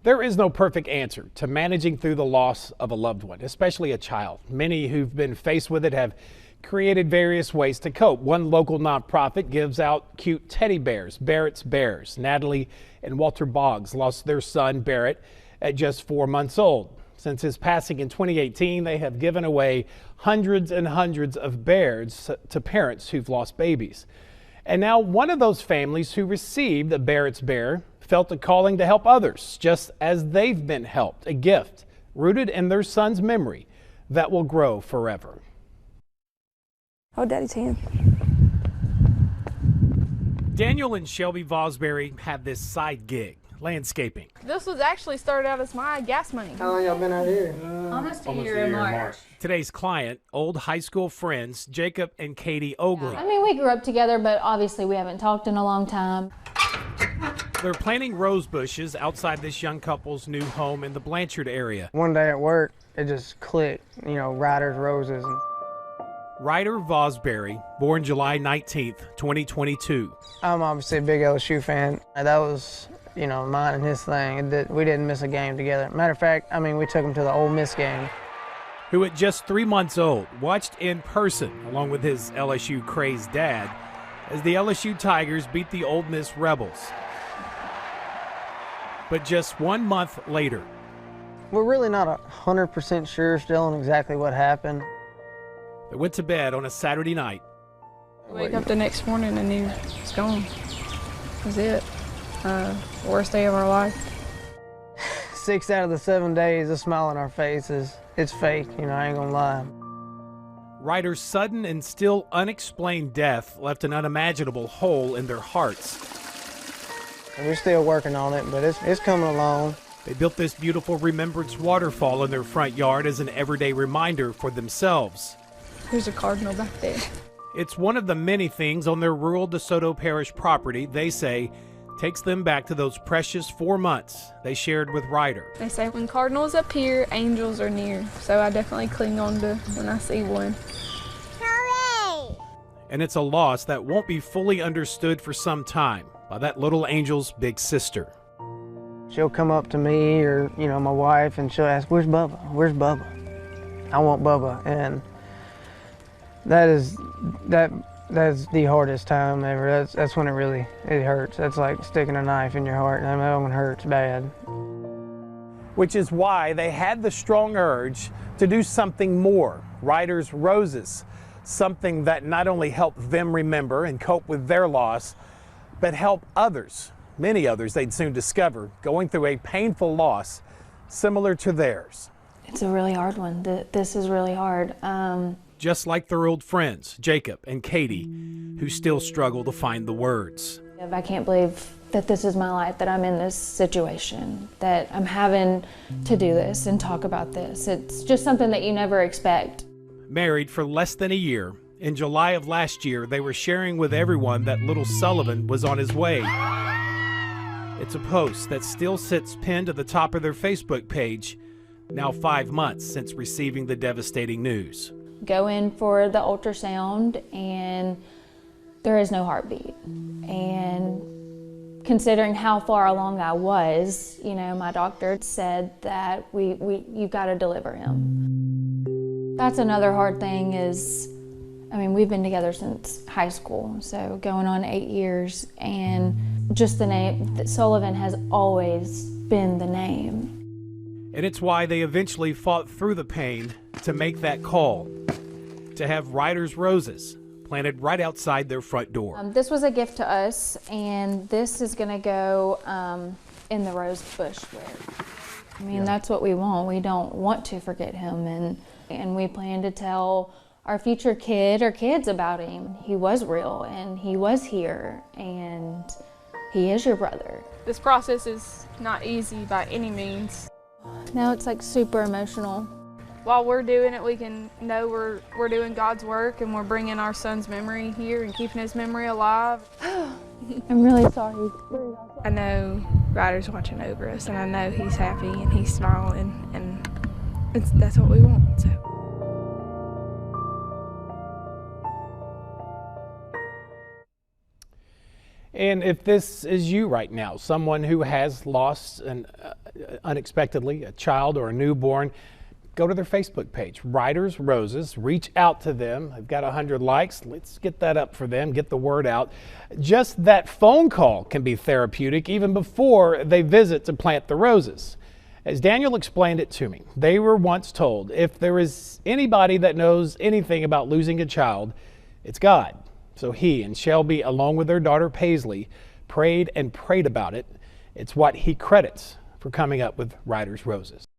There is no perfect answer to managing through the loss of a loved one, especially a child. Many who've been faced with it have created various ways to cope. One local nonprofit gives out cute teddy bears, Barrett's Bears. Natalie and Walter Boggs lost their son, Barrett, at just 4 months old. Since his passing in 2018, they have given away hundreds and hundreds of bears to parents who've lost babies. And now one of those families who received a Barrett's Bear felt a calling to help others, just as they've been helped, a gift rooted in their son's memory that will grow forever. Oh, Daddy's hand. Daniel and Shelby Vosbury had this side gig, landscaping. This was actually started out as my gas money. How long y'all been out here? Almost a year in March. Today's client, old high school friends Jacob and Katie Oagley. I mean, we grew up together, but obviously we haven't talked in a long time. They're planting rose bushes outside this young couple's new home in the Blanchard area. One day at work, it just clicked, Ryder's roses. Ryder Vosbury, born July 19th, 2022. I'm obviously a big LSU fan. That was, mine and his thing. We didn't miss a game together. Matter of fact, we took him to the Ole Miss game. Who at just 3 months old watched in person, along with his LSU crazed dad, as the LSU Tigers beat the Ole Miss Rebels. But just 1 month later. We're really not 100% sure still on exactly what happened. They went to bed on a Saturday night. Wake up the next morning and knew it's gone. That's it. Worst day of our life. 6 out of the 7 days, the smile on our faces, it's fake, I ain't gonna lie. Ryder's sudden and still unexplained death left an unimaginable hole in their hearts. And we're still working on it, but it's coming along. They built this beautiful remembrance waterfall in their front yard as an everyday reminder for themselves. There's a cardinal back there. It's one of the many things on their rural DeSoto Parish property they say takes them back to those precious 4 months they shared with Ryder. They say when cardinals appear, angels are near. So I definitely cling on to when I see one. Hooray! And it's a loss that won't be fully understood for some time by that little angel's big sister. She'll come up to me or, my wife, and she'll ask, "Where's Bubba? Where's Bubba?" I want Bubba. And that's the hardest time ever. That's when it hurts. That's like sticking a knife in your heart, and that one hurts bad. Which is why they had the strong urge to do something more. Ryder's Roses, something that not only helped them remember and cope with their loss, but help others, many others they'd soon discover, going through a painful loss similar to theirs. It's a really hard one. This is really hard. Just like their old friends, Jacob and Katie, who still struggle to find the words. I can't believe that this is my life, that I'm in this situation, that I'm having to do this and talk about this. It's just something that you never expect. Married for less than a year, in July of last year, they were sharing with everyone that little Sullivan was on his way. It's a post that still sits pinned at the top of their Facebook page, now 5 months since receiving the devastating news. Go in for the ultrasound and there is no heartbeat. And considering how far along I was, my doctor said that you've got to deliver him. That's another hard thing is, we've been together since high school, so going on 8 years, and just the name, Sullivan has always been the name. And it's why they eventually fought through the pain to make that call, to have Ryder's Roses planted right outside their front door. This was a gift to us, and this is gonna go in the rose bush where, that's what we want. We don't want to forget him, and we plan to tell our future kid or kids about him. He was real, and he was here, and he is your brother. This process is not easy by any means. Now it's like super emotional. While we're doing it, we can know we're doing God's work and we're bringing our son's memory here and keeping his memory alive. I'm really sorry. I know Ryder's watching over us, and I know he's happy and he's smiling, and that's what we want. So. And if this is you right now, someone who has lost unexpectedly a child or a newborn, go to their Facebook page, Ryder's Roses. Reach out to them. They've got 100 likes. Let's get that up for them. Get the word out. Just that phone call can be therapeutic even before they visit to plant the roses. As Daniel explained it to me, they were once told, if there is anybody that knows anything about losing a child, it's God. So he and Shelby, along with their daughter Paisley, prayed and prayed about it. It's what he credits for coming up with Ryder's Roses.